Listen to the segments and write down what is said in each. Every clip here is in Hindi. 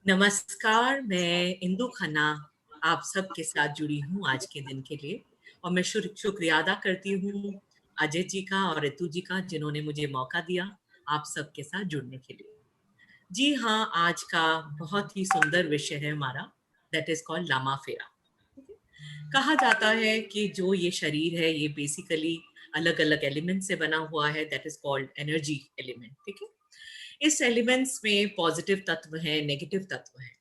नमस्कार, मैं इंदु खन्ना आप सबके साथ जुड़ी हूँ आज के दिन के लिए। और मैं शुक्रिया अदा करती हूँ अजय जी का और ऋतु जी का, जिन्होंने मुझे मौका दिया आप सबके साथ जुड़ने के लिए। जी हाँ, आज का बहुत ही सुंदर विषय है हमारा, दैट इज कॉल्ड लामा फेरा। कहा जाता है कि जो ये शरीर है ये बेसिकली अलग अलग एलिमेंट से बना हुआ है, that is called energy element. ठीक है, इस एलिमेंट्स में पॉजिटिव तत्व हैं, नेगेटिव तत्व हैं।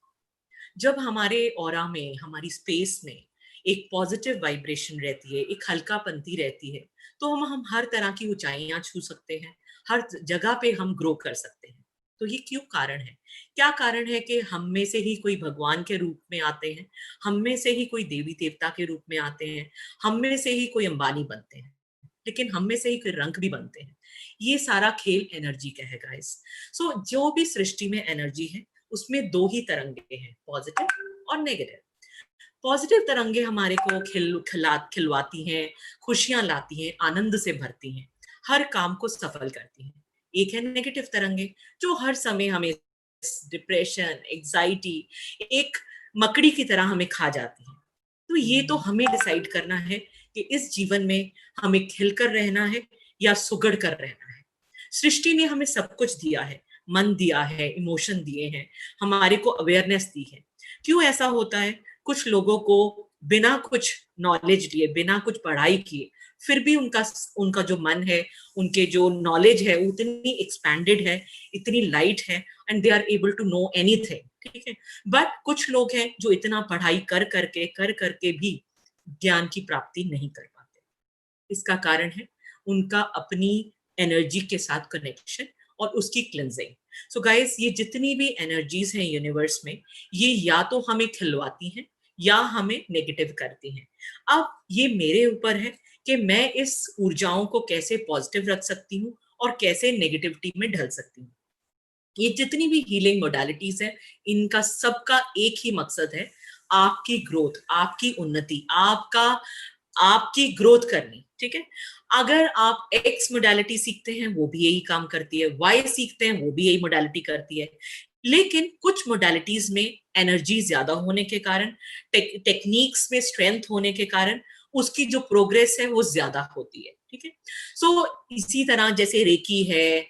जब हमारे ऑरा में, हमारी स्पेस में एक पॉजिटिव वाइब्रेशन रहती है, एक हल्कापंती रहती है, तो हम हर तरह की ऊंचाइयां छू सकते हैं, हर जगह पे हम ग्रो कर सकते हैं। तो ये क्यों कारण है? क्या कारण है कि हम में से ही कोई भगवान के रूप में आते हैं, हम में से ही कोई देवी देवता के रूप में आते हैं, हम में से ही कोई अंबानी बनते हैं, लेकिन हम में से ही कोई रंग भी बनते हैं। ये सारा खेल एनर्जी का है गाइस। सो जो भी सृष्टि में एनर्जी है उसमें दो ही तरंगे हैं, पॉजिटिव और नेगेटिव। पॉजिटिव तरंगे हमारे को खिलवाती हैं, खुशियां लाती हैं, आनंद से भरती हैं, हर काम को सफल करती हैं। एक है नेगेटिव तरंगे, जो हर समय हमें डिप्रेशन, एग्जाइटी, एक मकड़ी की तरह हमें खा जाती है। तो ये तो हमें डिसाइड करना है कि इस जीवन में हमें खिलकर रहना है या सुगड़ कर रहना है। सृष्टि ने हमें सब कुछ दिया है, मन दिया है, इमोशन दिए हैं, हमारे को अवेयरनेस दी है। क्यों ऐसा होता है? कुछ लोगों को बिना कुछ नॉलेज लिए, बिना कुछ पढ़ाई किए, फिर भी उनका उनका जो मन है, उनके जो नॉलेज है उतनी एक्सपैंडेड है, इतनी लाइट है, and they are able to know anything. ठीक है, बट कुछ लोग हैं जो इतना पढ़ाई कर करके भी ज्ञान की प्राप्ति नहीं कर पाते। इसका कारण है उनका अपनी एनर्जी के साथ कनेक्शन और उसकी क्लिनजिंग। सो गाइस, ये जितनी भी एनर्जीज हैं यूनिवर्स में, ये या तो हमें खिलवाती हैं या हमें नेगेटिव करती हैं। अब ये मेरे ऊपर है कि मैं इस ऊर्जाओं को कैसे पॉजिटिव रख सकती हूँ और कैसे नेगेटिविटी में ढल सकती हूँ। ये जितनी भी हीलिंग मोडालिटीज है, इनका सबका एक ही मकसद है, आपकी ग्रोथ, आपकी उन्नति, आपकी ग्रोथ करनी। ठीक है, अगर आप एक्स मोडालिटी सीखते हैं वो भी यही काम करती है, वाई सीखते हैं वो भी यही मोडालिटी करती है। लेकिन कुछ मोडालिटीज में एनर्जी ज्यादा होने के कारण, टेक्निक्स में स्ट्रेंथ होने के कारण उसकी जो प्रोग्रेस है वो ज्यादा होती है। ठीक है, सो इसी तरह जैसे रेकी है,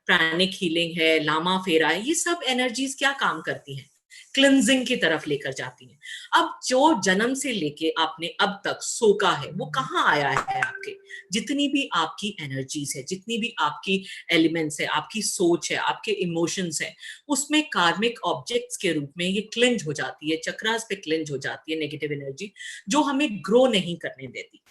प्राणिक हीलिंग है, लामा फेरा है, ये सब एनर्जीज क्या काम करती हैं? क्लिनजिंग की तरफ लेकर जाती हैं। अब जो जन्म से लेके आपने अब तक सोका है वो कहाँ आया है? आपके जितनी भी आपकी एनर्जीज है, जितनी भी आपकी एलिमेंट्स है, आपकी सोच है, आपके इमोशंस है, उसमें कार्मिक ऑब्जेक्ट्स के रूप में ये क्लिंज हो जाती है, चक्रास पे क्लिंज हो जाती है नेगेटिव एनर्जी, जो हमें ग्रो नहीं करने देती।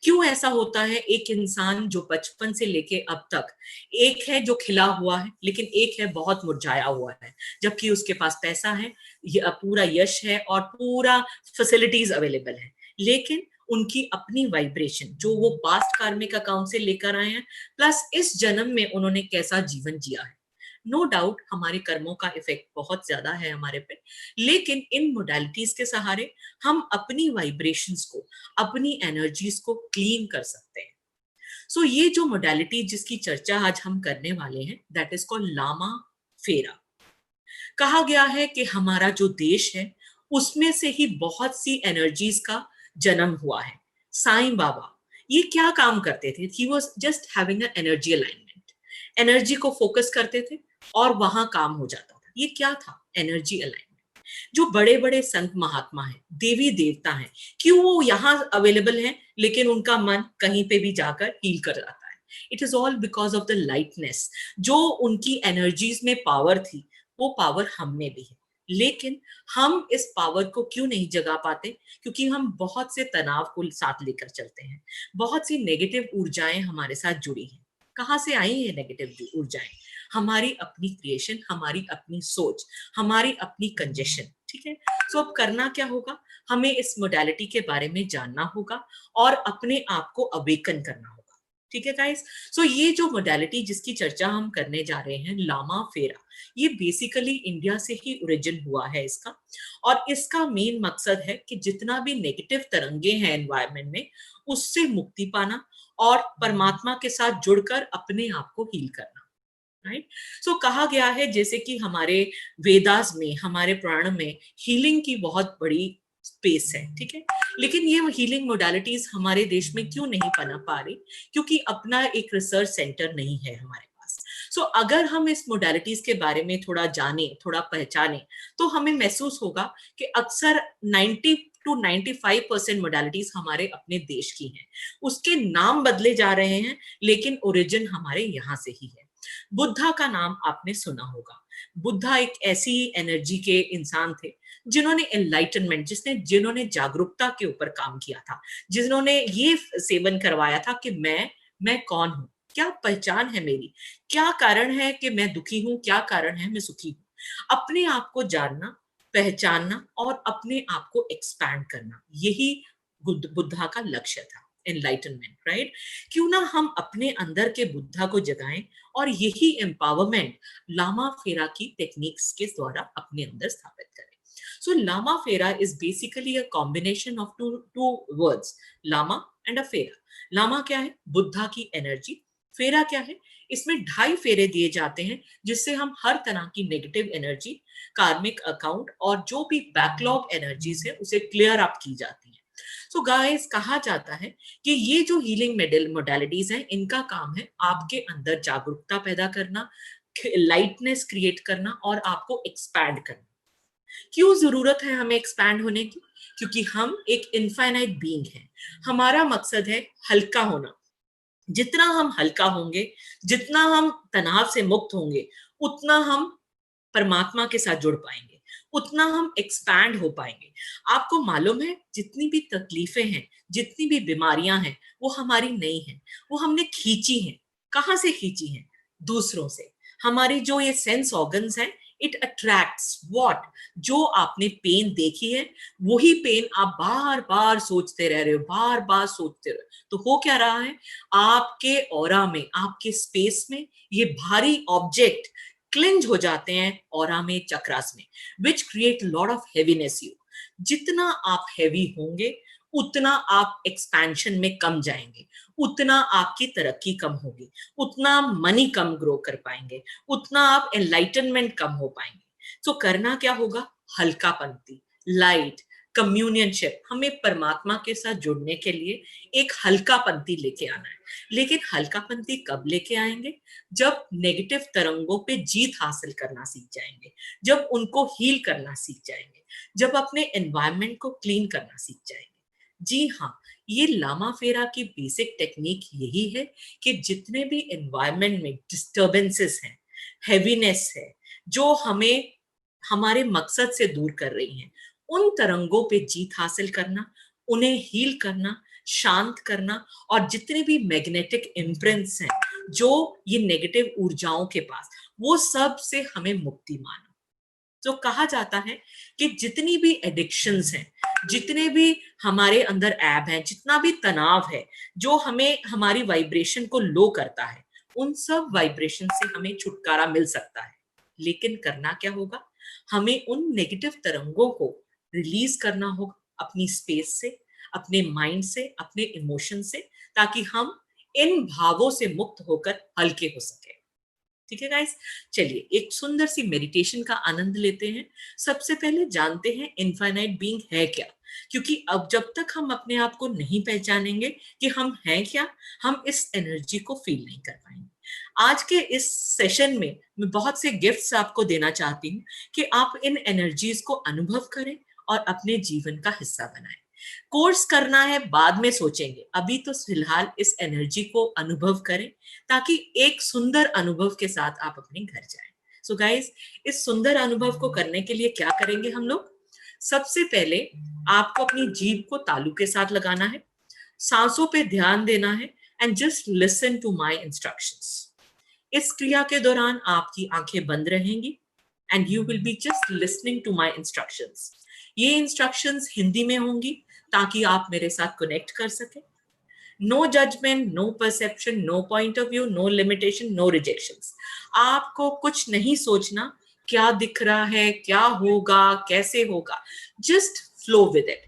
क्यों ऐसा होता है? एक इंसान जो बचपन से लेके अब तक, एक है जो खिला हुआ है, लेकिन एक है बहुत मुरझाया हुआ है, जबकि उसके पास पैसा है, पूरा यश है और पूरा फैसिलिटीज अवेलेबल है, लेकिन उनकी अपनी वाइब्रेशन जो वो पास्ट कार्मिक अकाउंट से लेकर आए हैं, प्लस इस जन्म में उन्होंने कैसा जीवन जिया है। नो डाउट हमारे कर्मों का इफेक्ट बहुत ज्यादा है हमारे पे, लेकिन इन मोडालिटीज के सहारे हम अपनी वाइब्रेशंस को, अपनी एनर्जीज को क्लीन कर सकते हैं। सो ये जो मोडालिटी जिसकी चर्चा आज हम करने वाले हैं, दैट इज कॉल्ड लामा फेरा। कहा गया है कि हमारा जो देश है उसमें से ही बहुत सी एनर्जीज का जन्म हुआ है। साईं बाबा ये क्या काम करते थे? He was just having an energy alignment, energy को फोकस करते थे और वहां काम हो जाता था। ये क्या था? Energy alignment. जो बड़े बड़े संत महात्मा हैं, देवी देवता हैं, क्यों वो यहाँ अवेलेबल हैं लेकिन उनका मन कहीं पे भी जाकर हील कर जाता है? It is all because of the lightness. जो उनकी एनर्जीज में पावर थी, वो पावर हम में भी है, लेकिन हम इस पावर को क्यों नहीं जगा पाते? क्योंकि हम बहुत से तनाव को साथ लेकर चलते हैं, बहुत सी नेगेटिव ऊर्जाएं हमारे साथ जुड़ी हैं। कहाँ से आई है नेगेटिव ऊर्जाएं? हमारी अपनी क्रिएशन, हमारी अपनी सोच, हमारी अपनी कंजेशन। ठीक है, सो अब करना क्या होगा? हमें इस मोडालिटी के बारे में जानना होगा और अपने आप को अवेकन करना होगा। ठीक है गाइस, सो ये जो मोडालिटी जिसकी चर्चा हम करने जा रहे हैं, लामा फेरा, ये बेसिकली इंडिया से ही ओरिजिन हुआ है इसका। और इसका मेन मकसद है कि जितना भी नेगेटिव तरंगे हैं एनवायरमेंट में, उससे मुक्ति पाना और परमात्मा के साथ जुड़कर अपने आप को हील करना। राइट। सो कहा गया है, जैसे कि हमारे वेदास में, हमारे पुराण में हीलिंग की बहुत बड़ी स्पेस है, ठीक है। लेकिन ये हीलिंग मोडालिटीज हमारे देश में क्यों नहीं पनप पा रही? क्योंकि अपना एक रिसर्च सेंटर नहीं है हमारे पास। सो अगर हम इस मोडालिटीज के बारे में थोड़ा जाने, थोड़ा पहचाने, तो हमें महसूस होगा कि अक्सर 90 to 95% मोडालिटीज हमारे अपने देश की हैं। उसके नाम बदले जा रहे हैं, लेकिन ओरिजिन हमारे यहाँ से ही है। बुद्धा का नाम आपने सुना होगा। बुद्धा एक ऐसी एनर्जी के इंसान थे जिन्होंने एनलाइटनमेंट, जिन्होंने जागरूकता के ऊपर काम किया था, जिन्होंने ये सेवन करवाया था कि मैं कौन हूं, क्या पहचान है मेरी, क्या कारण है कि मैं दुखी हूं, क्या कारण है मैं सुखी हूं। अपने आप को जानना, पहचानना और अपने आप को एक्सपैंड करना, यही बुद्धा का लक्ष्य था, एनलाइटनमेंट, राइट। क्यों ना हम अपने अंदर के बुद्धा को जगाएं और यही एम्पावरमेंट लामा फेरा की टेक्निक्स के द्वारा अपने अंदर स्थापित करें। So Lama Fera is basically a combination of two words, Lama and a Fera. Lama क्या है? बुद्धा की एनर्जी। फेरा क्या है? इसमें 2.5 फेरे दिए जाते हैं, जिससे हम हर तरह की नेगेटिव एनर्जी, कार्मिक अकाउंट और जो भी बैकलॉग एनर्जीज है उसे क्लियर अप की जाती है। सो गाइस, कहा जाता है कि ये जो हीलिंग मोडालिटीज हैं, इनका काम है आपके अंदर जागरूकता पैदा करना, लाइटनेस क्रिएट करना और आपको एक्सपैंड करना। क्यों जरूरत है हमें एक्सपैंड होने की? क्योंकि हम एक इनफाइनाइट बीइंग हैं। हमारा मकसद है हल्का होना। जितना हम हल्का होंगे, जितना हम तनाव से मुक्त होंगे, उतना हम परमात्मा के साथ जुड़ पाएंगे, उतना हम एक्सपैंड हो पाएंगे। आपको मालूम है, जितनी भी तकलीफें हैं, जितनी भी बीमारियां हैं, वो हमारी नहीं है, वो हमने खींची हैं। कहां से खींची हैं? दूसरों से। हमारी जो ये सेंस ऑर्गन्स हैं, इट अट्रैक्ट्स व्हाट? जो आपने पेन देखी है, वही पेन आप बार बार सोचते रह रहे हो, बार बार सोचते रहे हो, तो हो क्या रहा है? आपके ऑरा में, आपके स्पेस में ये भारी ऑब्जेक्ट क्लिंज हो जाते हैं ऑरा में, चक्रास में, which create lot of heaviness you. जितना आप हैवी होंगे, उतना आप एक्सपेंशन में कम जाएंगे, उतना आपकी तरक्की कम होगी, उतना मनी कम ग्रो कर पाएंगे, उतना आप एनलाइटनमेंट कम हो पाएंगे। तो करना क्या होगा? हल्कापंती, लाइट, कम्युनियनशिप। हमें परमात्मा के साथ जुड़ने के लिए एक हल्कापंती लेके आना है। लेकिन हल्कापंती कब लेके आएंगे? जब नेगेटिव तरंगों पे जीत हासिल करना सीख जाएंगे, जब उनको हील करना सीख जाएंगे, जब अपने एनवायरनमेंट को क्लीन करना सीख जाएंगे। जी हाँ, ये लामा फेरा की बेसिक टेक्निक यही है कि जितने भी एनवायरनमेंट में डिस्टर्बेंसेस हैं, हैवीनेस है, जो हमें हमारे मकसद से दूर कर रही हैं, उन तरंगों पे जीत हासिल करना, उन्हें हील करना, शांत करना, और जितने भी मैग्नेटिक इम्प्रिंट्स हैं जो ये नेगेटिव ऊर्जाओं के पास, वो सब से हमें मुक्ति माना। तो कहा जाता है कि जितनी भी एडिक्शंस हैं, जितने भी हमारे अंदर ऐब हैं, जितना भी तनाव है जो हमें हमारी वाइब्रेशन को लो करता है, उन सब वाइब्रेशन से हमें छुटकारा मिल सकता है। लेकिन करना क्या होगा? हमें उन नेगेटिव तरंगों को रिलीज करना होगा अपनी स्पेस से, अपने माइंड से, अपने इमोशन से, ताकि हम इन भावों से मुक्त होकर हल्के हो सके। ठीक है गाइस, चलिए एक सुंदर सी मेडिटेशन का आनंद लेते हैं। सबसे पहले जानते हैं इनफाइनाइट बीइंग है क्या, क्योंकि अब जब तक हम अपने आप को नहीं पहचानेंगे कि हम हैं क्या, हम इस एनर्जी को फील नहीं कर पाएंगे। आज के इस सेशन में मैं बहुत से गिफ्ट्स आपको देना चाहती हूँ कि आप इन एनर्जीज को अनुभव करें और अपने जीवन का हिस्सा बनाएं। कोर्स करना है बाद में सोचेंगे, अभी तो फिलहाल इस एनर्जी को अनुभव करें, ताकि एक सुंदर अनुभव के साथ आप अपने घर जाएं। सो गाइस, इस सुंदर अनुभव को करने के लिए क्या करेंगे हम लोग? सबसे पहले आपको अपनी जीभ को तालू के साथ लगाना है, सांसों पे ध्यान देना है, and just listen to my instructions. इस क्रिया के दौरान आपकी आंखें बंद रहेंगी and you will be just listening to my instructions. ये इंस्ट्रक्शंस हिंदी में होंगी ताकि आप मेरे साथ कनेक्ट कर सकें। No judgement, no perception, no point of view, no limitation, no rejections. आपको कुछ नहीं सोचना, क्या दिख रहा है, क्या होगा, कैसे होगा, जस्ट फ्लो विद इट।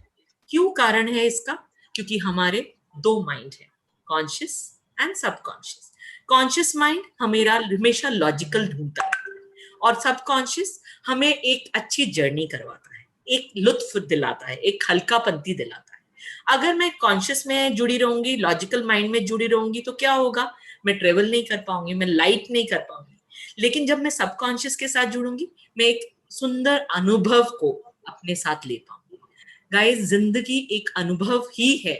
क्यों कारण है इसका? क्योंकि हमारे दो माइंड है, conscious and subconscious. Conscious mind हमेशा लॉजिकल ढूंढता है और सबकॉन्शियस हमें एक अच्छी जर्नी करवाता है, एक लुत्फ दिलाता है, एक हल्कापंती दिलाता है। अगर मैं कॉन्शियस में जुड़ी रहूंगी, लॉजिकल माइंड में जुड़ी रहूंगी, तो क्या होगा? मैं ट्रेवल नहीं कर पाऊंगी, मैं लाइट नहीं कर पाऊंगी। लेकिन जब मैं सबकॉन्शियस के साथ जुड़ूंगी, मैं एक सुंदर अनुभव को अपने साथ ले पाऊंगी। गाइस, जिंदगी एक अनुभव ही है,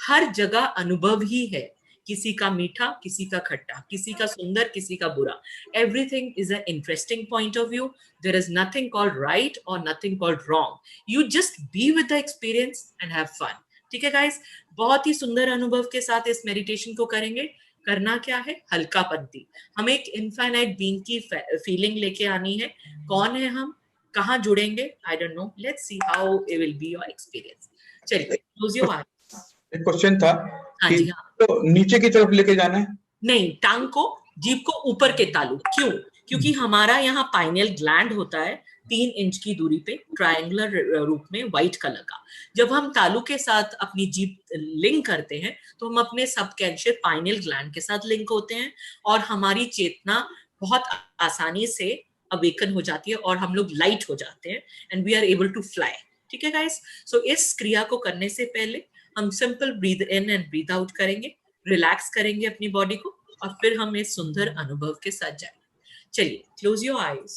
हर जगह अनुभव ही है। किसी का मीठा, किसी का खट्टा, किसी का सुंदर, किसी का बुरा। Everything is a interesting point of view. There is nothing called right और nothing called wrong. You just be with the experience and have fun. ठीक है गाइस, बहुत ही सुंदर अनुभव के साथ इस मेडिटेशन को करेंगे। करना क्या है? हल्कापंती। हमें एक इनफाइनाइट बीइंग की फीलिंग लेके आनी है। कौन है हम, कहाँ जुड़ेंगे? I don't know, let's see how it will be your experience. चलिए, क्लोज योर आईज। एक क्वेश्चन था हाँ कि जी, हाँ। तो नीचे की तरफ लेके जाना है? नहीं, टांग को, जीभ को ऊपर के तालु। क्यों? क्योंकि हमारा यहाँ पाइनियल ग्लैंड होता है 3 इंच की दूरी पे, ट्रायंगुलर रूप में, व्हाइट कलर का। जब हम तालु के साथ अपनी जीभ लिंक करते हैं, तो हम अपने सबकॉन्शियस पाइनियल ग्लैंड के साथ लिंक होते हैं और हमारी चेतना बहुत आसानी से अवेकन हो जाती है और हम लोग लाइट हो जाते हैं and we are able to fly. ठीक है गाइस? सो इस क्रिया को करने से पहले हम simple breathe in and breathe out करेंगे, रिलैक्स करेंगे अपनी बॉडी को और फिर हम इस सुंदर अनुभव के साथ जाएंगे। चलिए, close your eyes,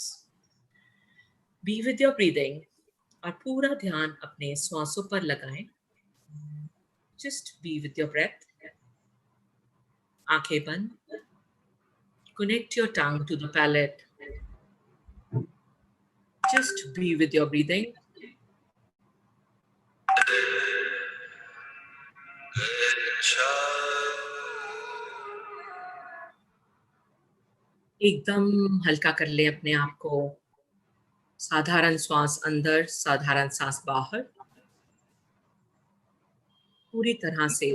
be with your breathing और पूरा ध्यान अपने श्वासों पर लगाएं। Just be with your breath. आंखें बंद, connect your tongue to the palate. Just be with your breathing. एकदम हल्का कर ले अपने आप को। साधारण श्वास अंदर, साधारण सांस बाहर। पूरी तरह से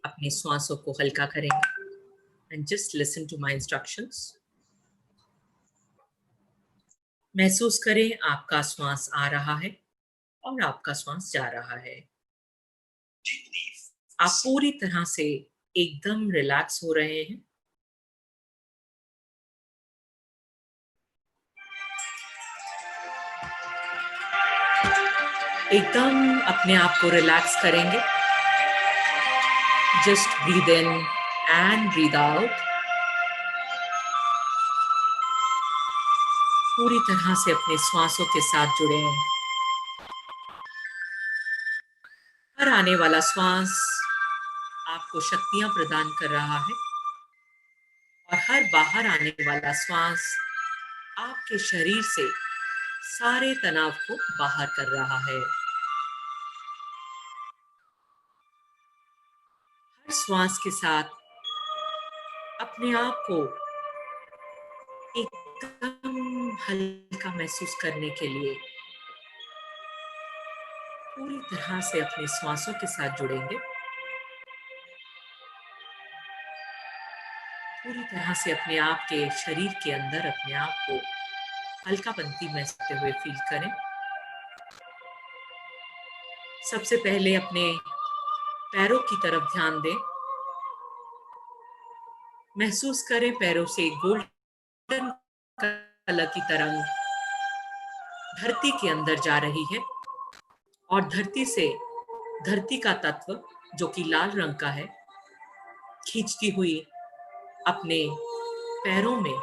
अपने श्वासों को हल्का करें and just listen to my instructions. महसूस करें आपका श्वास आ रहा है और आपका श्वास जा रहा है। आप पूरी तरह से एकदम रिलैक्स हो रहे हैं। एकदम अपने आप को रिलैक्स करेंगे। Just breathe in and breathe out. पूरी तरह से अपने श्वासों के साथ जुड़े हैं। हर आने वाला श्वास आपको शक्तियां प्रदान कर रहा है और हर बाहर आने वाला श्वास आपके शरीर से सारे तनाव को बाहर कर रहा है। हर श्वास के साथ अपने आप को एकदम हल्का महसूस करने के लिए पूरी तरह से अपने श्वासों के साथ जुड़ेंगे। पूरी तरह से अपने आप के शरीर के अंदर अपने आप को हल्कापंती महसूस हुए फील करें। सबसे पहले अपने पैरों की तरफ ध्यान दें। महसूस करें पैरों से गोल्डन कलर की तरंग धरती के अंदर जा रही है और धरती का तत्व जो कि लाल रंग का है, खींचती हुई अपने पैरों में,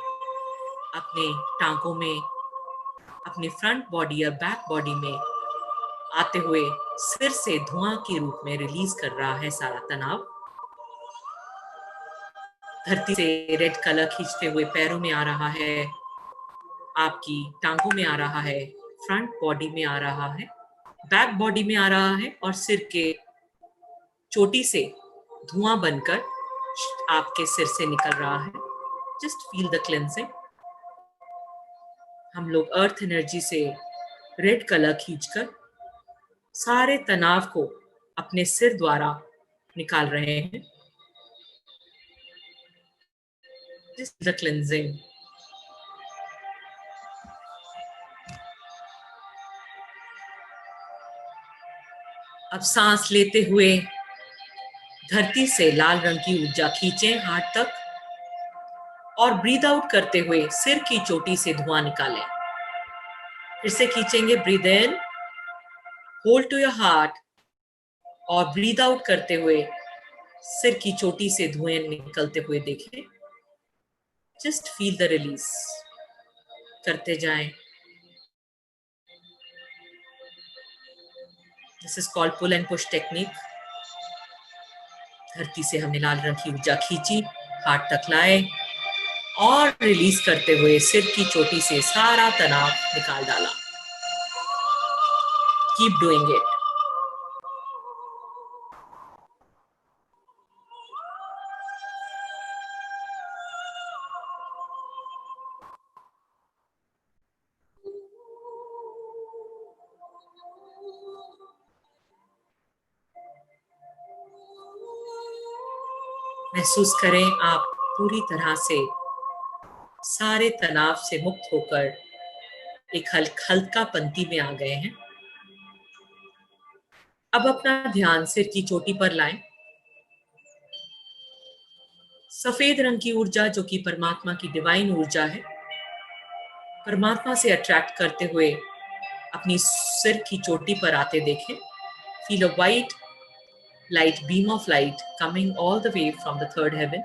अपने टांगों में, अपने फ्रंट बॉडी या बैक बॉडी में आते हुए सिर से धुआं के रूप में रिलीज कर रहा है सारा तनाव। धरती से रेड कलर खींचते हुए पैरों में आ रहा है, आपकी टांगों में आ रहा है, फ्रंट बॉडी में आ रहा है, बैक बॉडी में आ रहा है और सिर के चोटी से धुआं बनकर आपके सिर से निकल रहा है। Just feel the cleansing. हम लोग अर्थ एनर्जी से रेड कलर खींचकर सारे तनाव को अपने सिर द्वारा निकाल रहे हैं। Just the cleansing. अब सांस लेते हुए धरती से लाल रंग की ऊर्जा खींचें हार्ट तक और ब्रीद आउट करते हुए सिर की चोटी से धुआं निकालें। फिर से खींचेंगे, breathe in, hold to your heart और ब्रीद आउट करते हुए सिर की चोटी से धुएं निकलते हुए देखें। जस्ट फील द रिलीज करते जाएं। This is called pull and push technique. धरती से हमने लाल रंग की ऊर्जा खींची, हार्ट तक लाए और रिलीज करते हुए सिर की चोटी से सारा तनाव निकाल डाला। Keep doing it. महसूस करें आप पूरी तरह से सारे तनाव से मुक्त होकर एक हल्का पंक्ति में आ गए हैं। अब अपना ध्यान सिर की चोटी पर लाएं। सफेद रंग की ऊर्जा जो कि परमात्मा की डिवाइन ऊर्जा है, परमात्मा से अट्रैक्ट करते हुए अपनी सिर की चोटी पर आते देखें। Feel a white light beam of light coming all the way from the third heaven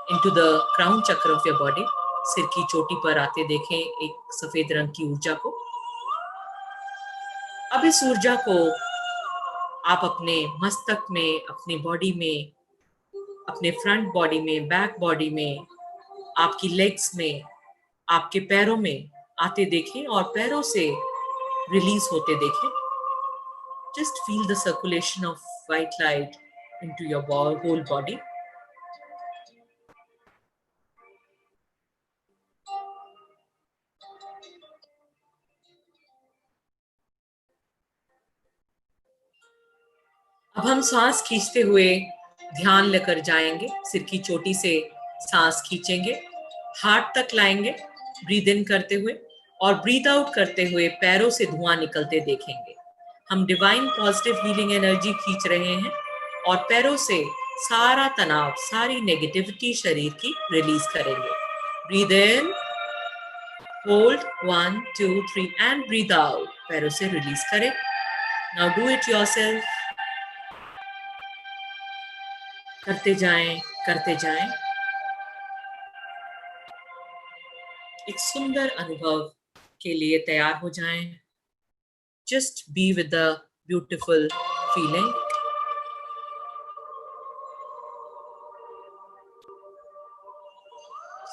into the crown chakra of your body. सिर की चोटी पर आते देखें एक सफेद रंग की ऊर्जा को। अब इस ऊर्जा को आप अपने मस्तक में, अपनी बॉडी में, अपने फ्रंट बॉडी में, बैक बॉडी में, आपकी लेग्स में, आपके पैरों में आते देखें और पैरों से रिलीज होते देखें। Just feel the circulation of white light into your whole body. अब हम सांस खींचते हुए ध्यान लेकर जाएंगे, सिर की चोटी से सांस खींचेंगे, हार्ट तक लाएंगे ब्रीद इन करते हुए और ब्रीद आउट करते हुए पैरों से धुआं निकलते देखेंगे। हम डिवाइन पॉजिटिव हीलिंग एनर्जी खींच रहे हैं और पैरों से सारा तनाव, सारी नेगेटिविटी शरीर की रिलीज करेंगे। Breathe in, hold 1 2 3 and breathe out, पैरों से रिलीज करें। Now do it yourself. करते जाएं, करते जाएं। एक सुंदर अनुभव के लिए तैयार हो जाएं। Just be with the beautiful feeling.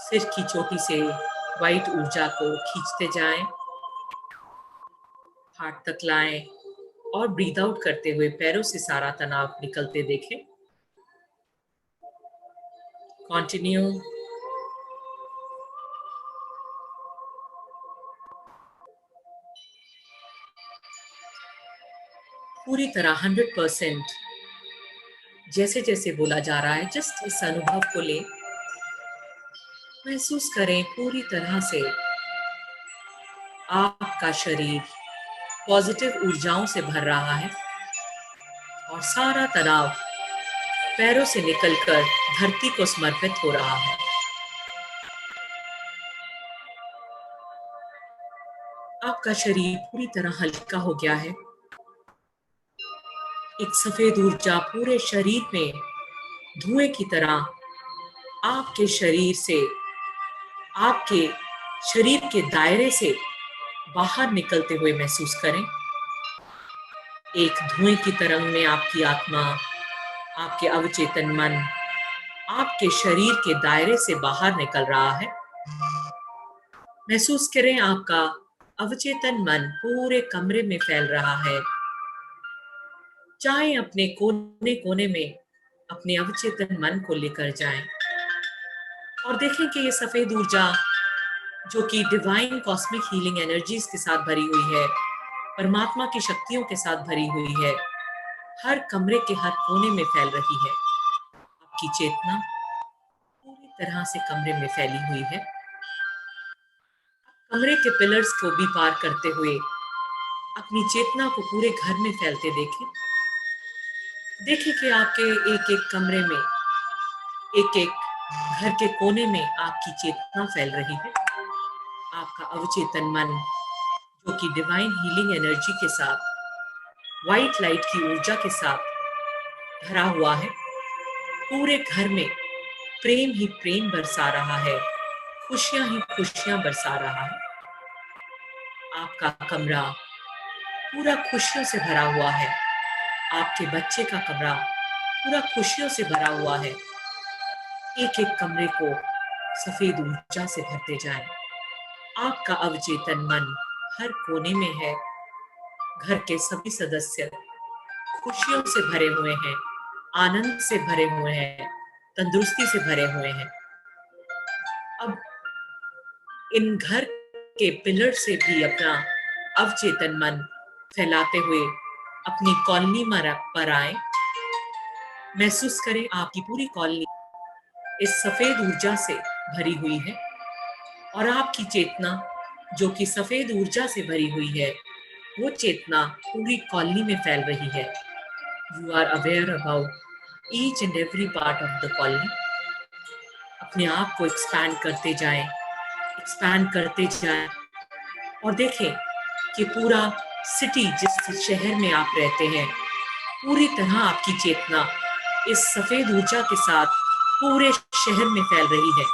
सिर की चोटी से वाइट ऊर्जा को खींचते जाएं, हार्ट तक लाएं और ब्रीद आउट करते हुए पैरों से सारा तनाव निकलते देखें। कंटिन्यू। पूरी तरह 100% जैसे जैसे बोला जा रहा है, जस्ट इस अनुभव को ले, महसूस करें पूरी तरह से आपका शरीर पॉजिटिव ऊर्जाओं से भर रहा है और सारा तनाव पैरों से निकलकर धरती को समर्पित हो रहा है। आपका शरीर पूरी तरह हल्का हो गया है। एक सफेद ऊर्जा पूरे शरीर में धुएं की तरह आपके शरीर से, आपके शरीर के दायरे से बाहर निकलते हुए महसूस करें। एक धुएं की तरंग में आपकी आत्मा, आपके अवचेतन मन आपके शरीर के दायरे से बाहर निकल रहा है। महसूस करें आपका अवचेतन मन पूरे कमरे में फैल रहा है। चाहे अपने कोने कोने में अपने अवचेतन मन को लेकर जाएं और देखें कि ये सफेद ऊर्जा जो कि डिवाइन कॉस्मिक हीलिंग एनर्जीज के साथ भरी हुई है, परमात्मा की शक्तियों के साथ भरी हुई है, हर कमरे के हर कोने में फैल रही है। आपकी चेतना पूरी तरह से कमरे में फैली हुई है। कमरे के पिलर्स को भी पार करते हुए अपनी चेतना को पूरे घर में फैलते देखें। देखें कि आपके एक एक कमरे में, एक एक घर के कोने में आपकी चेतना फैल रही है। आपका अवचेतन मन, जो कि डिवाइन हीलिंग एनर्जी के साथ, व्हाइट लाइट की ऊर्जा के साथ भरा हुआ है, पूरे घर में प्रेम ही प्रेम बरसा रहा है, खुशियां ही खुशियां बरसा रहा है। आपका कमरा पूरा खुशियों से भरा हुआ है। आपके बच्चे का कमरा पूरा खुशियों से भरा हुआ है। एक एक कमरे को सफेद ऊर्जा से भरते जाएं। आपका अवचेतन मन हर कोने में है। घर के सभी सदस्य खुशियों से भरे हुए हैं, आनंद से भरे हुए हैं, तंदुरुस्ती से भरे हुए हैं। अब इन घर के पिलर से भी अपना अवचेतन मन फैलाते हुए अपनी कॉलोनी पर आए। महसूस करें आपकी पूरी कॉलोनी इस सफेद ऊर्जा से भरी हुई है और आपकी चेतना, जो कि सफेद ऊर्जा से भरी हुई है, वो चेतना पूरी कॉलोनी में फैल रही है। You are aware about each and every part of the colony. अपने आप को एक्सपैंड करते जाएं, एक्सपैंड करते जाएं और देखें कि पूरा सिटी, जिस शहर में आप रहते हैं, पूरी तरह आपकी चेतना इस सफेद ऊर्जा के साथ पूरे शहर में फैल रही है।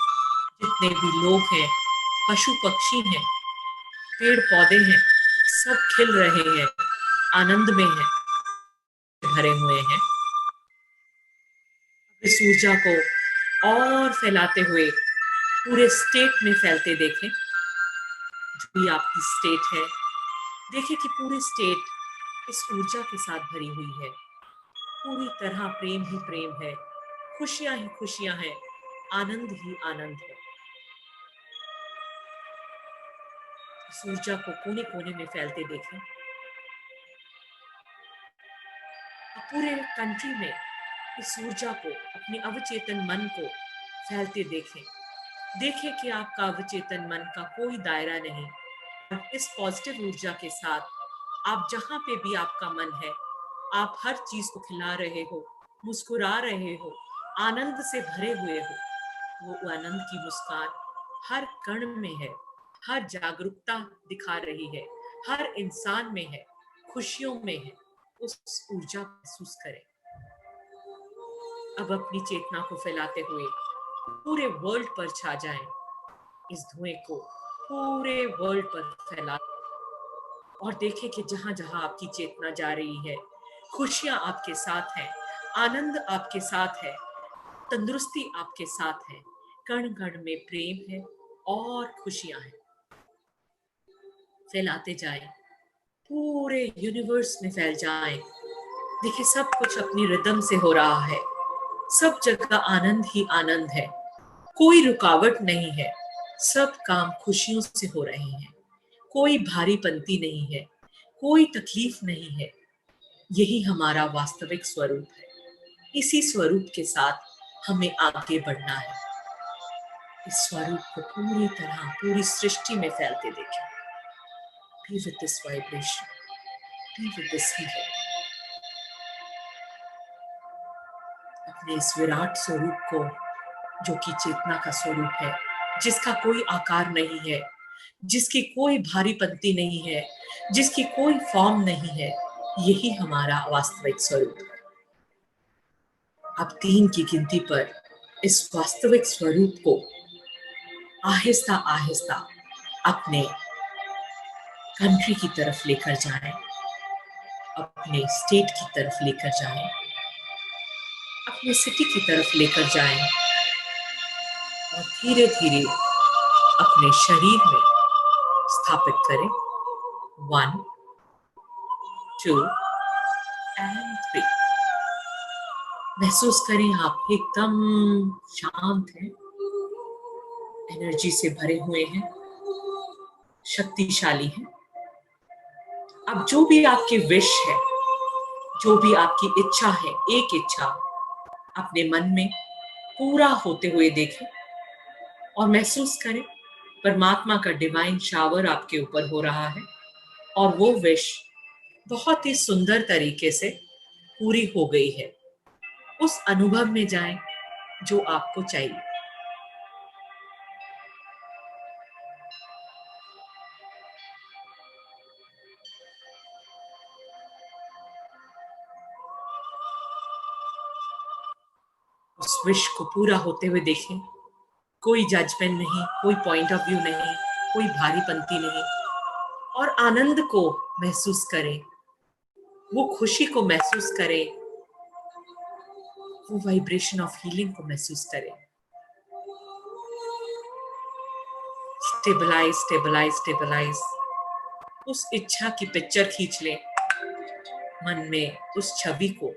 जितने भी लोग हैं, पशु पक्षी हैं, पेड़ पौधे हैं, सब खिल रहे हैं, आनंद में हैं, भरे हुए हैं। इस ऊर्जा को और फैलाते हुए पूरे स्टेट में फैलते देखें। जो भी आपकी स्टेट है, देखिए कि पूरी स्टेट इस ऊर्जा के साथ भरी हुई है। पूरी तरह प्रेम ही प्रेम है, खुशियां ही खुशियां हैं, आनंद ही आनंद है। इस ऊर्जा को कोने कोने में फैलते देखें। पूरे कंट्री में इस ऊर्जा को, अपने अवचेतन मन को फैलते देखें। देखें कि आपका अवचेतन मन का कोई दायरा नहीं। इस पॉजिटिव ऊर्जा के साथ आप जहां पे भी आपका मन है, आप हर चीज को खिला रहे हो, मुस्कुरा रहे हो, आनंद से भरे हुए हो। वो आनंद की मुस्कान हर कण में है, हर जागरूकता दिखा रही है, हर इंसान में है, खुशियों में है। उस ऊर्जा को महसूस करें। अब अपनी चेतना को फैलाते हुए पूरे वर्ल्ड पर छा जाएं। इस धुएं को पूरे वर्ल्ड पर फैला और देखें कि जहां जहां आपकी चेतना जा रही है, खुशियां आपके साथ हैं, आनंद आपके साथ है, तंदुरुस्ती आपके साथ है, कण कण में प्रेम है और खुशियां हैं। फैलाते जाएं, पूरे यूनिवर्स में फैल जाएं। देखिए, सब कुछ अपनी रिदम से हो रहा है, सब जगह आनंद ही आनंद है, कोई रुकावट नहीं है, सब काम खुशियों से हो रहे हैं, कोई भारीपंती नहीं है, कोई तकलीफ नहीं है। यही हमारा वास्तविक स्वरूप है। इसी स्वरूप के साथ हमें आगे बढ़ना है। इस स्वरूप को पूरी तरह पूरी सृष्टि में फैलते देखें। Be with this vibration. Be with this healing. अपने इस विराट स्वरूप को, जो कि चेतना का स्वरूप है, जिसका कोई आकार नहीं है, जिसकी कोई भारीपंती नहीं है, जिसकी कोई फॉर्म नहीं है, यही हमारा वास्तविक स्वरूप है। अब 3 की गिनती पर इस वास्तविक स्वरूप को आहिस्ता आहिस्ता अपने कंट्री की तरफ लेकर जाएं, अपने स्टेट की तरफ लेकर जाएं, अपने सिटी की तरफ लेकर जाएं और धीरे धीरे अपने शरीर में स्थापित करें। 1, 2 and 3। महसूस करें आप एकदम शांत हैं, एनर्जी से भरे हुए हैं, शक्तिशाली हैं। अब जो भी आपकी विश है, जो भी आपकी इच्छा है, एक इच्छा अपने मन में पूरा होते हुए देखें और महसूस करें परमात्मा का डिवाइन शावर आपके ऊपर हो रहा है और वो विश बहुत ही सुंदर तरीके से पूरी हो गई है। उस अनुभव में जाएं जो आपको चाहिए। उस विश को पूरा होते हुए देखें। कोई जजमेंट नहीं, कोई पॉइंट ऑफ व्यू नहीं, कोई भारीपंती नहीं, और आनंद को महसूस करें, वो खुशी को महसूस करें, वो वाइब्रेशन ऑफ हीलिंग को महसूस करें। Stabilise stabilise stabilise. उस इच्छा की पिक्चर खींच लें, मन में उस छवि को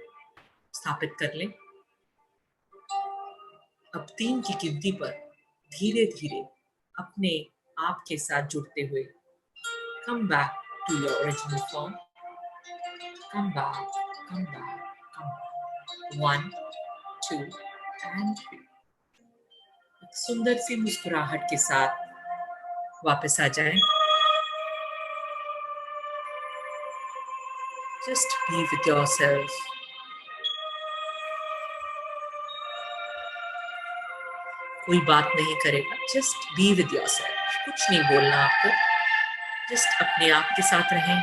स्थापित कर लें। अब 3 की गिनती पर धीरे धीरे अपने आप के साथ जुड़ते हुए come back to your original form. Come back, come back, come back. 1, 2 and 3. एक सुंदर सी मुस्कुराहट के साथ वापस आ जाएं। Just be with yourself. कोई बात नहीं करेगा, just be with yourself. कुछ नहीं बोलना आपको, just अपने आप के साथ रहें।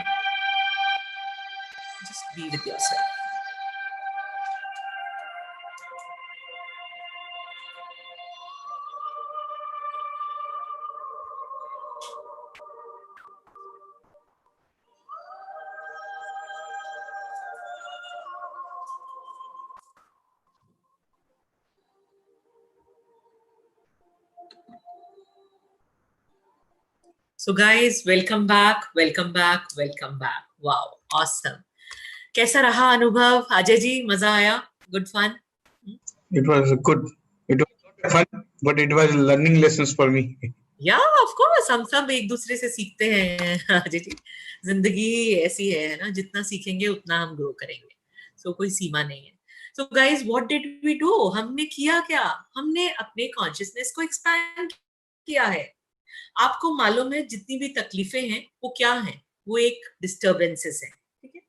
Just be with yourself. So guys, welcome back, welcome back, welcome back. Wow, awesome. कैसा रहा अनुभव अजय जी? मजा आया? Good fun? It was good. It was fun, but it was learning lessons for me. या ऑफ कोर्स, हम सब एक दूसरे से सीखते हैं अजय जी। जिंदगी ऐसी है ना, जितना सीखेंगे उतना हम ग्रो करेंगे। सो कोई सीमा नहीं है। So guys, what did we do? हमने किया क्या? हमने अपने कॉन्शियसनेस को एक्सपैंड किया है। आपको मालूम है जितनी भी तकलीफें हैं वो क्या हैं? वो एक डिस्टर्बेंसेस है, ठीक है?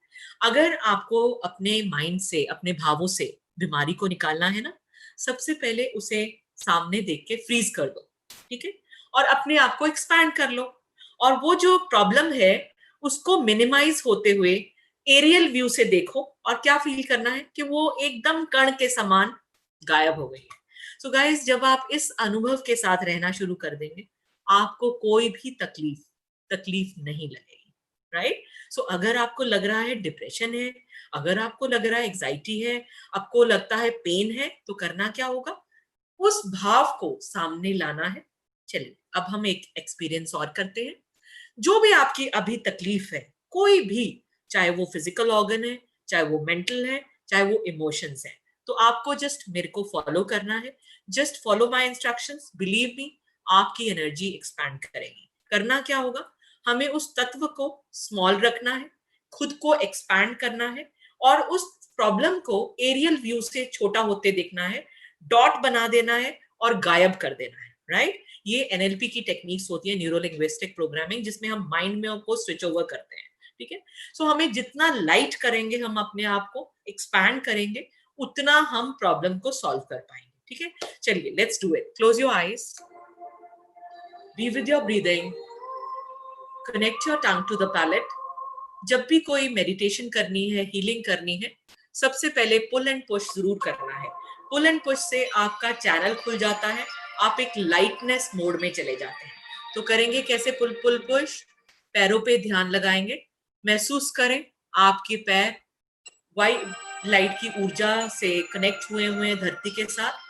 अगर आपको अपने माइंड से, अपने भावों से बीमारी को निकालना है ना, सबसे पहले उसे सामने देख के फ्रीज कर दो, ठीक है? और अपने आप को एक्सपैंड कर लो, और वो जो प्रॉब्लम है उसको मिनिमाइज होते हुए एरियल व्यू से देखो, और क्या फील करना है कि वो एकदम कण के समान गायब हो गई है। सो गाइस, जब आप इस अनुभव के साथ रहना शुरू कर देंगे, आपको कोई भी तकलीफ नहीं लगेगी, राइट? सो अगर आपको लग रहा है डिप्रेशन है, अगर आपको लग रहा है एंजाइटी है, आपको लगता है पेन है, तो करना क्या होगा? उस भाव को सामने लाना है। चलिए, अब हम एक एक्सपीरियंस और करते हैं। जो भी आपकी अभी तकलीफ है, कोई भी, चाहे वो फिजिकल ऑर्गन है, चाहे वो मेंटल है, चाहे वो इमोशंस है, तो आपको जस्ट मेरे को फॉलो करना है। Just follow my instructions, believe me, आपकी एनर्जी एक्सपैंड करेगी। करना क्या होगा? हमें उस तत्व को स्मॉल रखना है, खुद को एक्सपैंड करना है, और उस प्रॉब्लम को एरियल व्यू से छोटा होते देखना है, डॉट बना देना है और गायब कर देना है, राइट? ये एनएलपी की टेक्निक्स होती है, न्यूरो लिंग्विस्टिक प्रोग्रामिंग, जिसमें हम माइंड में को स्विच ओवर करते हैं, ठीक है? सो हमें जितना लाइट करेंगे, हम अपने आप को एक्सपैंड करेंगे, उतना हम प्रॉब्लम को सॉल्व कर पाएंगे, ठीक है? चलिए, let's do it. Close your eyes, be with your breathing, connect your tongue to the palate. जब भी कोई मेडिटेशन करनी है, हीलिंग करनी है, सबसे पहले पुल एंड पुश जरूर करना है। पुल एंड पुश से आपका चैनल खुल जाता है, आप एक लाइटनेस मोड में चले जाते हैं। तो करेंगे कैसे? पुल पुल पुश। पैरों पे ध्यान लगाएंगे, महसूस करें आपके पैर वाइट लाइट की ऊर्जा से कनेक्ट हुए हुए धरती के साथ।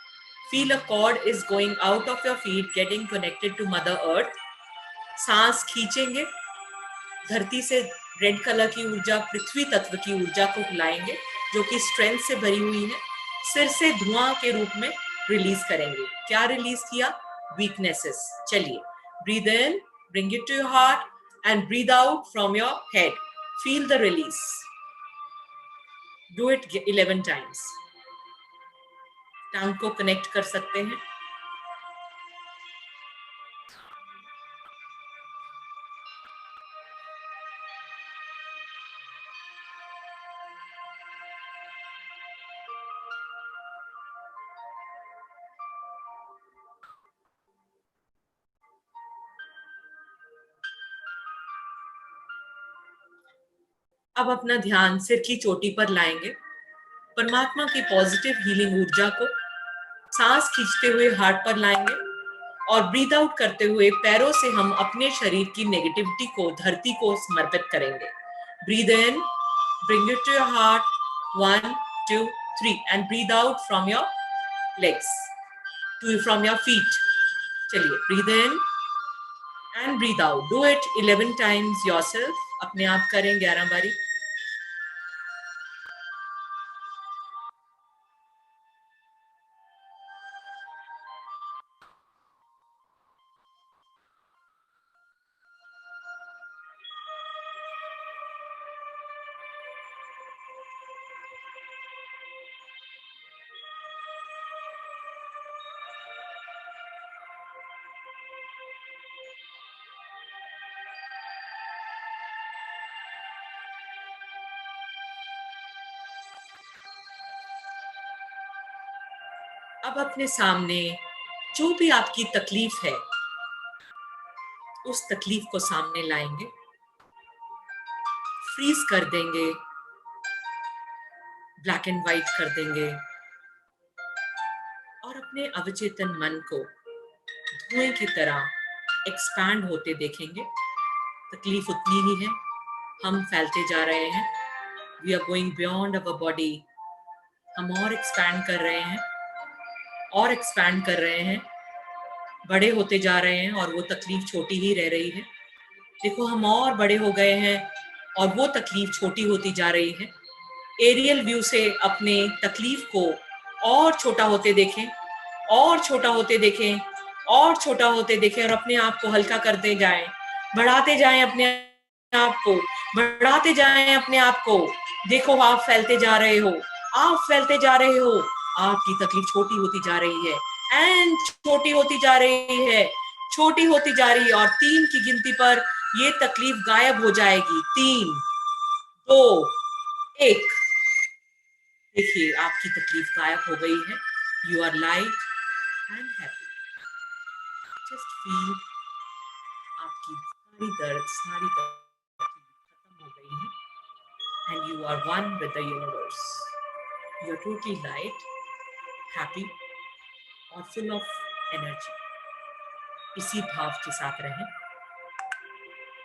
Feel a cord is going out of your feet, getting connected to mother earth. सांस खींचेंगे, धरती से रेड कलर की ऊर्जा, पृथ्वी तत्व की ऊर्जा को लाएंगे, जो कि स्ट्रेंथ से भरी हुई है। सिर से धुआं के रूप में रिलीज करेंगे। क्या रिलीज किया? वीकनेसेस। चलिए, breathe in, bring it to your heart and breathe out from your head. Feel the release. Do it 11 times. Tongue को कनेक्ट कर सकते हैं। अब अपना ध्यान सिर की चोटी पर लाएंगे, परमात्मा की पॉजिटिव हीलिंग ऊर्जा को सांस खींचते हुए हार्ट पर लाएंगे और ब्रीथ आउट करते हुए पैरों से हम अपने शरीर की नेगेटिविटी को धरती को समर्पित करेंगे। Breathe in, bring it to your heart, 1 2 3 and breathe out from your legs from your feet। चलिए, breathe in and breathe out, do it 11 times yourself, अपने आप करें 11 बारी। अब अपने सामने जो भी आपकी तकलीफ है, उस तकलीफ को सामने लाएंगे, फ्रीज कर देंगे, ब्लैक एंड व्हाइट कर देंगे और अपने अवचेतन मन को धुएं की तरह एक्सपैंड होते देखेंगे। तकलीफ उतनी ही है, हम फैलते जा रहे हैं। We are going beyond our body. हम और एक्सपैंड कर रहे हैं और एक्सपैंड कर रहे हैं, बड़े होते जा रहे हैं और वो तकलीफ छोटी ही रह रही है। देखो, हम और बड़े हो गए हैं और वो तकलीफ छोटी होती जा रही है। एरियल व्यू से अपने तकलीफ को और छोटा होते देखें, और छोटा होते देखें, और छोटा होते देखें और अपने आप को हल्का करते जाएं, बढ़ाते जाएं अपने आप को, बढ़ाते जाएं अपने आप को। देखो, आप फैलते जा रहे हो, आप फैलते जा रहे हो, आपकी तकलीफ छोटी होती जा रही है एंड छोटी होती जा रही है, छोटी होती जा रही है और 3 की गिनती पर ये तकलीफ गायब हो जाएगी। 3 2 1। देखिए, आपकी तकलीफ गायब हो गई है। You are light and happy. Just feel आपकी सारी दर्द खत्म हो गई है and you are one with the universe. You are totally light, happy और फुल ऑफ एनर्जी। इसी भाव के साथ रहें।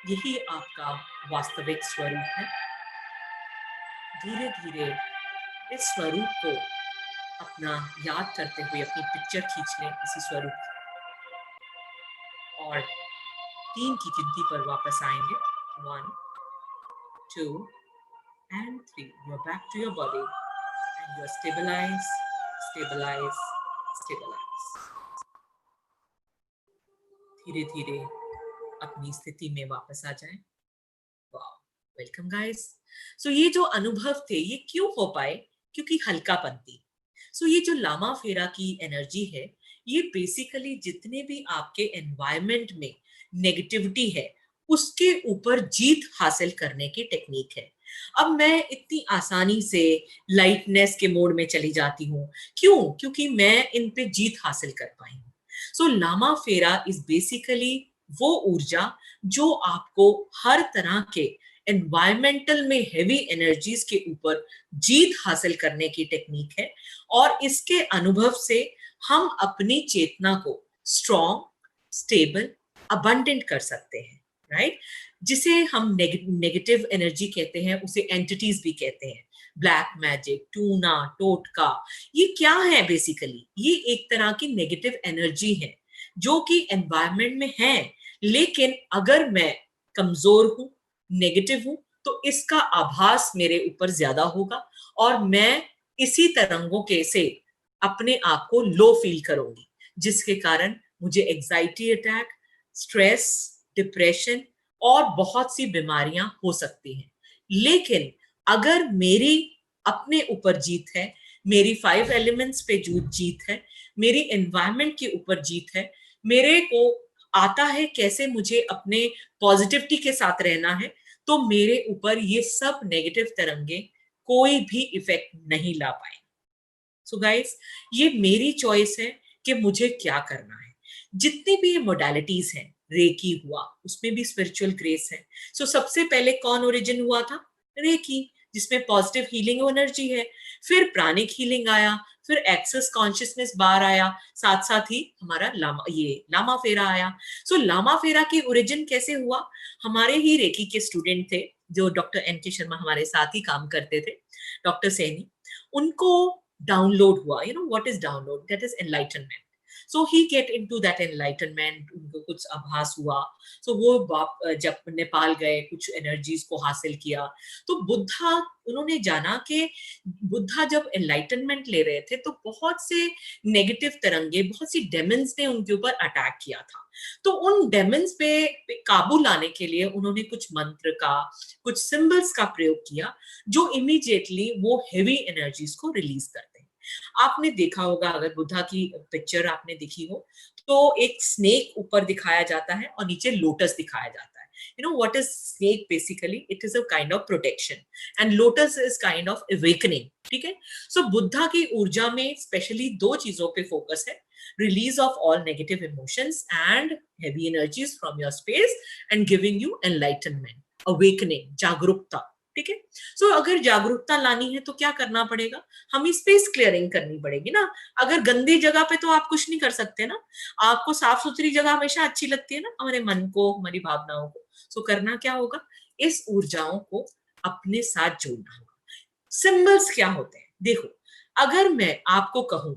यही आपका वास्तविक स्वरूप है। धीरे धीरे इस स्वरूप को अपना याद करते हुए अपनी पिक्चर खींच लें इसी स्वरूप की, और 3 की गिनती पर वापस आएंगे। 1 2 and 3। You're back to your body and you're stabilize, stabilize, stabilize। धीरे धीरे अपनी स्थिति में वापस आ जाएं। Wow, welcome guys. सो ये जो अनुभव थे, ये क्यों हो पाए? क्योंकि हल्कापन थी। सो ये जो लामा फेरा की एनर्जी है, ये बेसिकली जितने भी आपके एनवायरनमेंट में नेगेटिविटी है, उसके ऊपर जीत हासिल करने की टेक्निक है। अब मैं इतनी आसानी से लाइटनेस के मोड में चली जाती हूँ, क्यों? क्योंकि मैं इन पे जीत हासिल कर पाई हूँ। सो लामा फेरा इज बेसिकली वो ऊर्जा जो आपको हर तरह के एनवायरमेंटल में हेवी एनर्जीज के ऊपर जीत हासिल करने की टेक्निक है, और इसके अनुभव से हम अपनी चेतना को स्ट्रॉन्ग, स्टेबल, अबंडेंट कर सकते हैं, राइट? जिसे हम नेगेटिव एनर्जी कहते हैं, उसे एंटिटीज भी कहते हैं। ब्लैक मैजिक, टूना, टोटका, ये क्या है? बेसिकली ये एक तरह की नेगेटिव एनर्जी है जो कि एनवायरनमेंट में है, लेकिन अगर मैं कमजोर हूं, नेगेटिव हूं, तो इसका आभास मेरे ऊपर ज्यादा होगा और मैं इसी तरंगों के से अपने आप को लो फील करूंगी, जिसके कारण मुझे एंजाइटी अटैक, स्ट्रेस, डिप्रेशन और बहुत सी बीमारियां हो सकती हैं। लेकिन अगर मेरी अपने ऊपर जीत है, मेरी 5 एलिमेंट्स पे जीत है, मेरी एनवायरनमेंट के ऊपर जीत है, मेरे को आता है कैसे मुझे अपने पॉजिटिविटी के साथ रहना है, तो मेरे ऊपर ये सब नेगेटिव तरंगे कोई भी इफेक्ट नहीं ला पाए। सो गाइस, ये मेरी चॉइस है कि मुझे क्या करना है। जितनी भी ये मोडालिटीज हैं, रेकी हुआ, उसमें भी स्पिरिचुअल ग्रेस है। सो सबसे पहले कौन ओरिजिन हुआ था? रेकी। जिसमें पॉजिटिव हीलिंग एनर्जी है। फिर प्राणिक हीलिंग आया, फिर एक्सेस कॉन्शियसनेस बार आया, साथ साथ ही हमारा लामा फेरा आया। सो लामा फेरा की ओरिजिन कैसे हुआ? हमारे ही रेकी के स्टूडेंट थे जो डॉक्टर एन के शर्मा हमारे साथ ही काम करते थे, डॉक्टर सैनी, उनको डाउनलोड हुआ, you know what is download, that is enlightenment. So he get into that enlightenment, उनको कुछ आभास हुआ। सो वो जब नेपाल गए, कुछ एनर्जीज को हासिल किया, तो बुद्धा, उन्होंने जाना कि बुद्धा जब एनलाइटनमेंट ले रहे थे तो बहुत से नेगेटिव तरंगे, बहुत सी डेमन्स ने उनके ऊपर अटैक किया था। तो उन डेमन्स पे काबू लाने के लिए उन्होंने कुछ मंत्र का, कुछ सिंबल्स का प्रयोग किया, जो इमीडिएटली वो हेवी एनर्जीज को रिलीज करते हैं। आपने देखा होगा, अगर बुद्धा की पिक्चर आपने देखी हो, तो एक स्नेक ऊपर दिखाया जाता है और नीचे लोटस दिखाया जाता है। You know what is snake basically? It is a kind of protection and lotus is kind of awakening. ठीक है? So बुद्धा की ऊर्जा में स्पेशली दो चीजों पे फोकस है, release of all negative emotions and heavy energies from your space and giving you enlightenment, awakening, जागरूकता। ठीक है? सो अगर जागरूकता लानी है तो क्या करना पड़ेगा? हमें स्पेस क्लियरिंग करनी पड़ेगी ना। अगर गंदी जगह पे तो आप कुछ नहीं कर सकते ना। आपको साफ सुथरी जगह हमेशा अच्छी लगती है ना, हमारे मन को, हमारी भावनाओं को। सो करना क्या होगा? इस ऊर्जाओं को अपने साथ जोड़ना होगा। सिंबल्स क्या होते हैं? देखो, अगर मैं आपको कहूं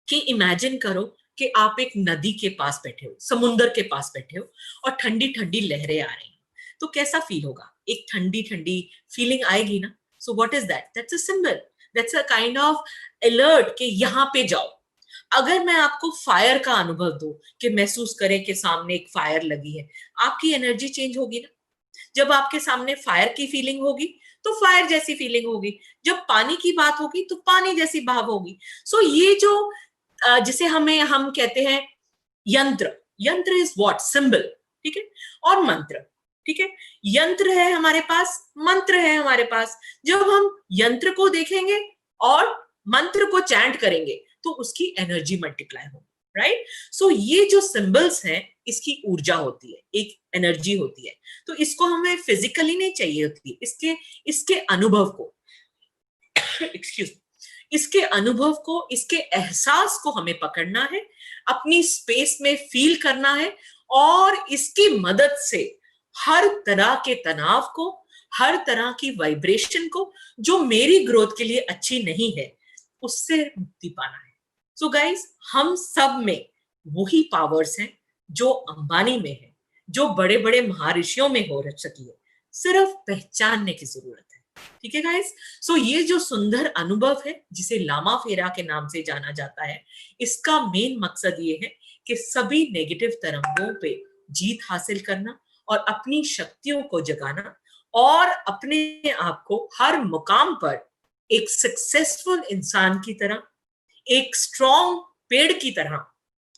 कि इमेजिन करो कि आप एक नदी के पास बैठे हो, समुंदर के पास बैठे हो और ठंडी ठंडी लहरें आ रही हैं, तो कैसा फील होगा? एक ठंडी ठंडी फीलिंग आएगी ना। So what is that? That's a symbol, that's a kind of alert कि यहां पे जाओ। अगर मैं आपको फायर का अनुभव दूं, कि महसूस करें कि सामने एक फायर लगी है, आपकी एनर्जी चेंज होगी ना। जब आपके सामने फायर की फीलिंग होगी तो फायर जैसी फीलिंग होगी, जब पानी की बात होगी तो पानी जैसी भाव होगी। सो ये जो जिसे हम कहते हैं यंत्र, यंत्र इज व्हाट? सिंबल। ठीक है? और मंत्र। ठीक है? यंत्र है हमारे पास, मंत्र है हमारे पास। जब हम यंत्र को देखेंगे और मंत्र को चैंट करेंगे तो उसकी एनर्जी मल्टीप्लाई होगी, राइट? सो ये जो सिंबल्स हैं, इसकी ऊर्जा होती है, एक एनर्जी होती है। तो इसको हमें फिजिकली नहीं चाहिए होती, इसके इसके अनुभव को एक्सक्यूज इसके अनुभव को, इसके एहसास को हमें पकड़ना है, अपनी स्पेस में फील करना है, और इसकी मदद से हर तरह के तनाव को, हर तरह की वाइब्रेशन को, जो मेरी ग्रोथ के लिए अच्छी नहीं है, उससे मुक्ति पाना है। सो गाइस, हम सब में वही पावर्स हैं जो अंबानी में है, जो बड़े बड़े महर्षियों में हो सकी है, सिर्फ पहचानने की जरूरत है। ठीक है गाइस? सो ये जो सुंदर अनुभव है, जिसे लामा फेरा के नाम से जाना जाता है, इसका मेन मकसद ये है कि सभी नेगेटिव तरंगों पे जीत हासिल करना और अपनी शक्तियों को जगाना, और अपने आप को हर मुकाम पर एक सक्सेसफुल इंसान की तरह, एक स्ट्रॉन्ग पेड़ की तरह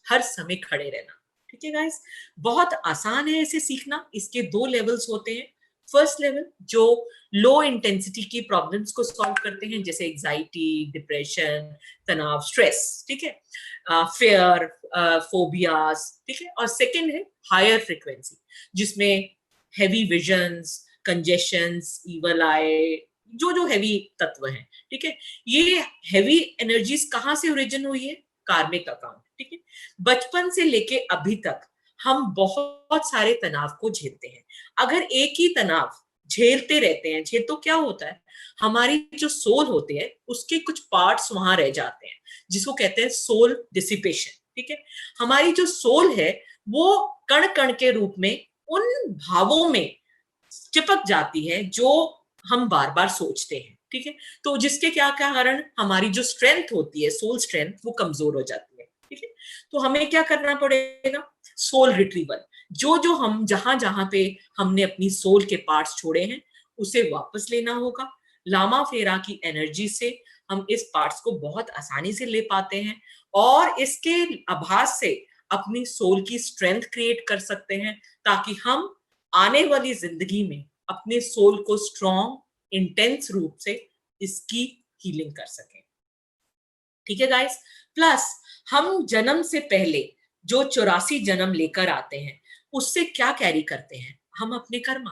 हर समय खड़े रहना। ठीक है गाइस? बहुत आसान है इसे सीखना। इसके दो लेवल्स होते हैं। फर्स्ट लेवल जो लो इंटेंसिटी की प्रॉब्लम्स को सॉल्व करते हैं, जैसे एंजाइटी, डिप्रेशन, तनाव, स्ट्रेस। ठीक है? Fair, phobias. ठीक है? और सेकंड है हायर फ्रीक्वेंसी, जिसमें हेवी विजन्स, कंजेशंस, इवल आई, जो जो हेवी तत्व हैं। ठीक है? ये हेवी एनर्जीज कहां से ओरिजिन हुई है? कार्मिक अकाउंट। ठीक है? बचपन से लेके अभी तक हम बहुत सारे तनाव को झेलते हैं। अगर एक ही तनाव झेलते रहते हैं, झेल तो क्या होता है, हमारी जो सोल होती है उसके कुछ पार्ट्स वहां रह जाते हैं, जिसको कहते हैं सोल डिसिपेशन। ठीक है? हमारी जो सोल है वो कण कण के रूप में उन भावों में चिपक जाती है जो हम बार बार सोचते हैं। ठीक है? तो जिसके क्या कारण, हमारी जो स्ट्रेंथ होती है, सोल स्ट्रेंथ, वो कमजोर हो जाती है। ठीक है? तो हमें क्या करना पड़ेगा? Soul retrieval. जो जो हम जहां जहां पे हमने अपनी सोल के पार्ट्स छोड़े हैं, उसे वापस लेना होगा। लामा फेरा की एनर्जी से हम इस पार्ट्स को बहुत आसानी से ले पाते हैं, और इसके आभास से अपनी सोल की स्ट्रेंथ क्रिएट कर सकते हैं, ताकि हम आने वाली जिंदगी में अपने सोल को स्ट्रॉन्ग, इंटेंस रूप से इसकी हीलिंग कर सकें। ठीक है गाइस? प्लस हम जन्म से पहले जो 84 जन्म लेकर आते हैं, उससे क्या कैरी करते हैं? हम अपने कर्मा।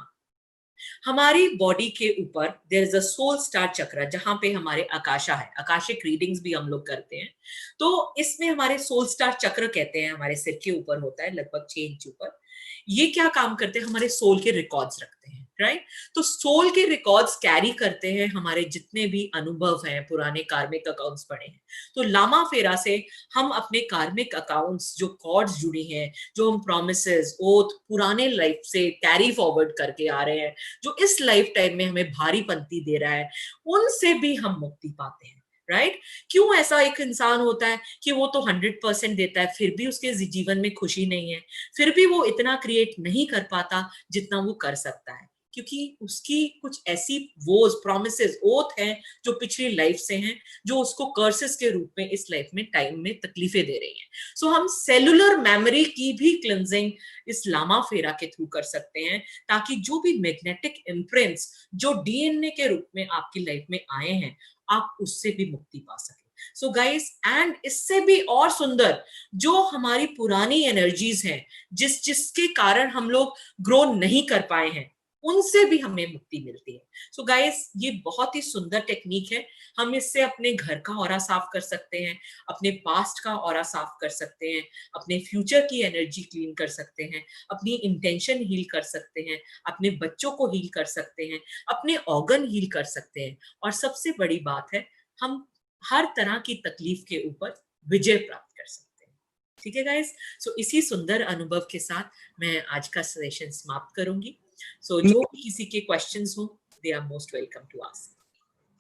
हमारी बॉडी के ऊपर there is a soul star chakra, जहां पे हमारे आकाशा है, आकाशिक रीडिंग्स भी हम लोग करते हैं। तो इसमें हमारे सोल स्टार चक्र कहते हैं, हमारे सिर के ऊपर होता है, लगभग 6 इंच ऊपर। ये क्या काम करते हैं, हमारे सोल के रिकॉर्ड्स रखते हैं, राइट। तो सोल के रिकॉर्ड्स कैरी करते हैं हमारे जितने भी अनुभव हैं, पुराने कार्मिक अकाउंट्स पड़े हैं। तो लामा फेरा से हम अपने कार्मिक अकाउंट्स, जो कॉर्ड्स जुड़ी हैं, जो हम प्रॉमिसेस, ओथ पुराने लाइफ से कैरी फॉरवर्ड करके आ रहे हैं, जो इस लाइफ टाइम में हमें भारी पंती दे रहा है, उनसे भी हम मुक्ति पाते हैं, राइट। क्यों ऐसा एक इंसान होता है कि वो तो 100% देता है, फिर भी उसके जीवन में खुशी नहीं है, फिर भी वो इतना क्रिएट नहीं कर पाता जितना वो कर सकता है? क्योंकि उसकी कुछ ऐसी वोज, प्रॉमिसेस, ओथ हैं जो पिछली लाइफ से हैं, जो उसको कर्सेस के रूप में इस लाइफ में, टाइम में तकलीफें दे रही हैं। सो हम सेलुलर मेमोरी की भी क्लिंजिंग इस लामा फेरा के थ्रू कर सकते हैं, ताकि जो भी मैग्नेटिक इम्प्रिंट्स, जो डीएनए के रूप में आपकी लाइफ में आए हैं, आप उससे भी मुक्ति पा सकें। सो गाइस, एंड इससे भी और सुंदर, जो हमारी पुरानी एनर्जीज हैं, जिसके कारण हम लोग ग्रो नहीं कर पाए हैं, उनसे भी हमें मुक्ति मिलती है। सो गाइस, ये बहुत ही सुंदर टेक्निक है। हम इससे अपने घर का ऑरा साफ कर सकते हैं, अपने पास्ट का ऑरा साफ कर सकते हैं, अपने फ्यूचर की एनर्जी क्लीन कर सकते हैं, अपनी इंटेंशन हील कर सकते हैं, अपने बच्चों को हील कर सकते हैं, अपने ऑर्गन हील कर सकते हैं, और सबसे बड़ी बात है, हम हर तरह की तकलीफ के ऊपर विजय प्राप्त कर सकते हैं। ठीक है गाइस, सो इसी सुंदर अनुभव के साथ मैं आज का सेशन समाप्त करूंगी। सो जो भी किसी के क्वेश्चंस हो, they are most welcome to ask.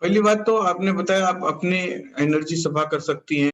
पहली बात तो आपने बताया आप अपने एनर्जी सफा कर सकती हैं,